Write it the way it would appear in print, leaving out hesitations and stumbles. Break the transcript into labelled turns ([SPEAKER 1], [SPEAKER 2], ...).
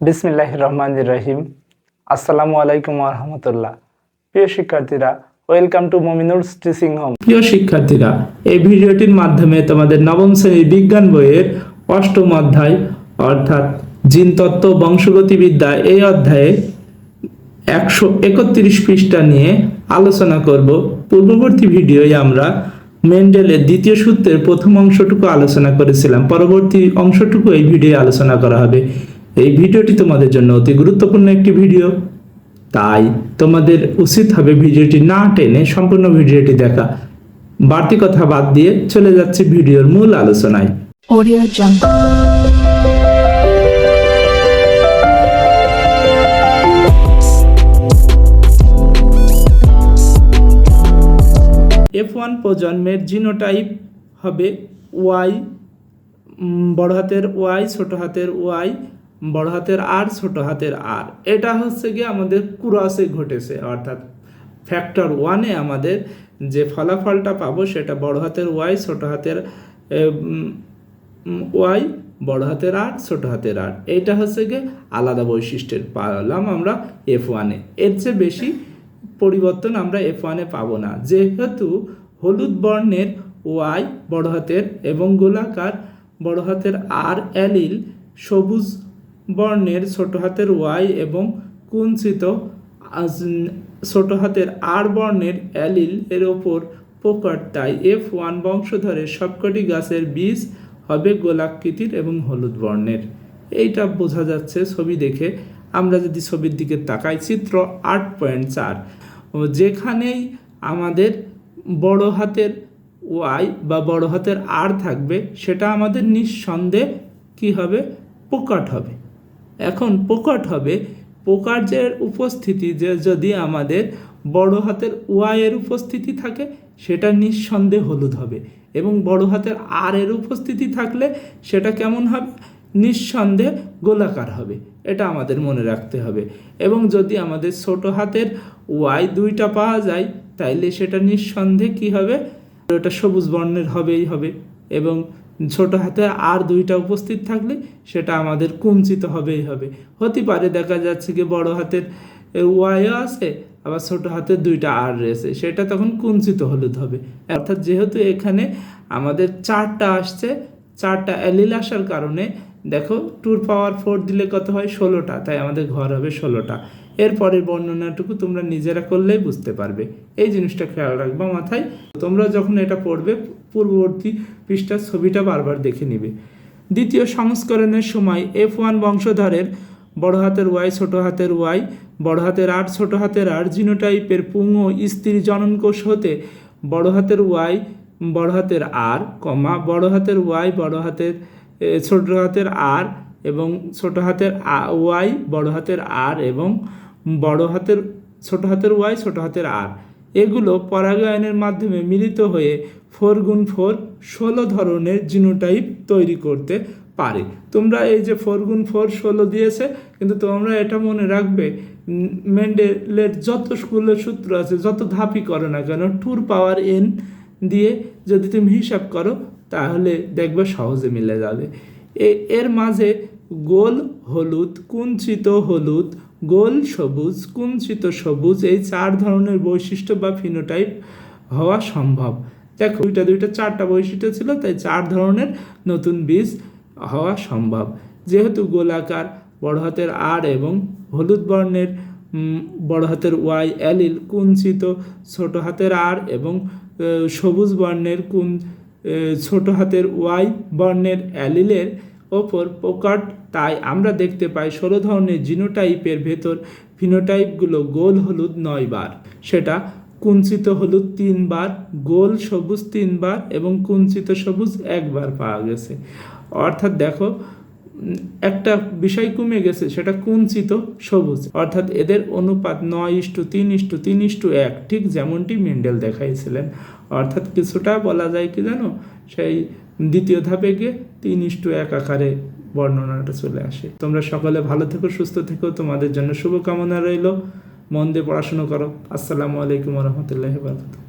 [SPEAKER 1] বিসমিল্লাহির রহমানির রহিম। আসসালামু আলাইকুম ওয়া রাহমাতুল্লাহ। প্রিয় শিক্ষার্থীরা, ওয়েলকাম টু মুমিনুরস টিচিং হোম। প্রিয় শিক্ষার্থীরা, এই ভিডিওটির মাধ্যমে তোমাদের নবম শ্রেণীর বিজ্ঞান বইয়ের অষ্টম অধ্যায় অর্থাৎ জিনতত্ত্ব বংশগতিবিদ্যা এই অধ্যায়ে 131 পৃষ্ঠা নিয়ে আলোচনা করব। পূর্ববর্তী ভিডিওয়ে আমরা মেন্ডেলের দ্বিতীয় সূত্রের প্রথম অংশটুকু আলোচনা করেছিলাম। পরবর্তী অংশটুকু এই ভিডিওয়ে আলোচনা করা হবে। এই ভিডিওটি তোমাদের জন্য অতি গুরুত্বপূর্ণ একটি ভিডিও, তাই তোমাদের উচিত হবে ভিডিওটি না টেনে সম্পূর্ণ ভিডিওটি দেখা। বাড়তি কথা বাদ দিয়ে চলে যাচ্ছে ভিডিওর মূল আলোচনায়।
[SPEAKER 2] Audio Jungle।
[SPEAKER 1] F1 প্রজন্মের জিনোটাইপ হবে Y, বড় হাতের Y, ছোট হাতের Y, বড় হাতের R, ছোট হাতের R। এটা হচ্ছে গিয়ে আমাদের ক্রসে ঘটেছে, অর্থাৎ ফ্যাক্টর 1-এ আমাদের যে ফলাফলটা পাবো সেটা বড় হাতের Y, ছোট হাতের Y, বড় হাতের R, ছোট হাতের R। এটা হচ্ছে গিয়ে আলাদা বৈশিষ্ট্যের পালাম আমরা F1-এ। এর চেয়ে বেশি পরিবর্তন আমরা F1-এ পাবো না, যেহেতু হলুদ বর্ণের Y বড় হাতের এবং গোলাকার বড় হাতের R অ্যালিল, সবুজ বর্ণের ছোট হাতের Y এবং কুঞ্চিত ছোট হাতের R বর্ণের অ্যালিল এর ওপর প্রকট, তাই F1 বংশধরের সবকটি গাছের বীজ হবে গোলাকৃতির এবং হলুদ বর্ণের। এইটা বোঝা যাচ্ছে ছবি দেখে। আমরা যদি ছবির দিকে তাকাই, চিত্র 8.4, যেখানেই আমাদের বড় হাতের Y বা বড় হাতের R থাকবে সেটা আমাদের নিঃসন্দেহে কি হবে? প্রকট হবে। এখন প্রকট হবে, প্রকার্যের উপস্থিতি যে যদি আমাদের বড় হাতের Y এর উপস্থিতি থাকে সেটা নিঃসন্দেহে হলুদ হবে, এবং বড় হাতের R এর উপস্থিতি থাকলে সেটা কেমন হবে? নিঃসন্দেহে গোলাকার হবে। এটা আমাদের মনে রাখতে হবে। এবং যদি আমাদের ছোট হাতের Y দুইটা পাওয়া যায় তাইলে সেটা নিঃসন্দেহে কি হবে? ওটা সবুজ বর্ণের হবেই হবে। এবং ছোট হাতে আর দুইটা উপস্থিত থাকলে সেটা আমাদের কুঞ্চিত হবেই হবে। হতে পারে দেখা যাচ্ছে কি বড় হাতের ওয়াইও আছে, আবার ছোট হাতের দুইটা আর রয়েছে, সেটা তখন কুঞ্চিত হলুদ হবে। অর্থাৎ যেহেতু এখানে আমাদের 4টা আসছে, 4টা অ্যালিল আসার কারণে দেখো 2^4 দিলে কত হয়? 16টা, তাই আমাদের ঘর হবে 16টা। এরপরের বর্ণনাটুকু তোমরা নিজেরা করলেই বুঝতে পারবে। এই জিনিসটা খেয়াল রাখবা মাথায়। তোমরা যখন এটা পড়বে পূর্ববর্তী পৃষ্ঠার ছবিটা বারবার দেখে নিবে। দ্বিতীয় সংস্করণের সময় F1 বংশধরের বড় হাতের Y, ছোট হাতের Y, বড় হাতের R, ছোট হাতের R জিনোটাইপের পুংহ স্ত্রী জননকোষ হতে বড় হাতের Y, বড় হাতের R, বড় হাতের Y, বড় হাতের ছোট হাতের R এবং ছোট হাতের Y, বড় হাতের R এবং বড় হাতের ছোট হাতের Y, ছোট হাতের R, এগুলো পরাগায়নের মাধ্যমে মিলিত হয়ে 4x4 16 ধরনের জিনোটাইপ তৈরি করতে পারে। তোমরা এই যে 4x4 16 দিয়েছে, কিন্তু তোমরা এটা মনে রাখবে মেন্ডেলের যতগুলো সূত্র আছে, যত ধাপই করো না কেন, 2^n দিয়ে যদি তুমি হিসাব করো তাহলে দেখবে সহজে মিলে যাবে। এর মাঝে গোল হলুদ, কুঞ্চিত হলুদ, গোল সবুজ, কুঞ্চিত সবুজ, এই 4 ধরনের বৈশিষ্ট্য বা ফিনোটাইপ হওয়া সম্ভব। দেখো দুইটা 4টা বৈশিষ্ট্য ছিল, তাই 4 ধরনের নতুন বীজ হওয়া সম্ভব। যেহেতু গোলাকার বড় হাতের R এবং হলুদ বর্ণের বড় হাতের Y অ্যালিল, কুঞ্চিত ছোট হাতের R এবং সবুজ বর্ণের ছোট হাতের Y বর্ণের অ্যালিলের ওপর প্রকট, তাই আমরা দেখতে পাই 16 ধরনের জিনোটাইপের ভেতর ফিনোটাইপগুলো গোল হলুদ 9 বার, সেটা কুঞ্চিত হলুদ 3 বার, গোল সবুজ 3 বার এবং কুঞ্চিত সবুজ 1 বার পাওয়া গেছে। অর্থাৎ দেখো একটা বিষয় কমে গেছে, সেটা কুঞ্চিত সবুজ। অর্থাৎ এদের অনুপাত 9:3:3:1, ঠিক যেমনটি মেন্ডেল দেখাইছিলেন। অর্থাৎ কিছুটা বলা যায় কি জানো, সেই দ্বিতীয় ধাপে গিয়ে 3:1 আকারে বর্ণনাটা চলে আসে। তোমরা সকলে ভালো থেকো, সুস্থ থেকো, তোমাদের জন্য শুভকামনা রইল। মন দিয়ে পড়াশোনা করো। আসসালামু আলাইকুম ওয়া রাহমাতুল্লাহি ওয়া বারাকাতুহু।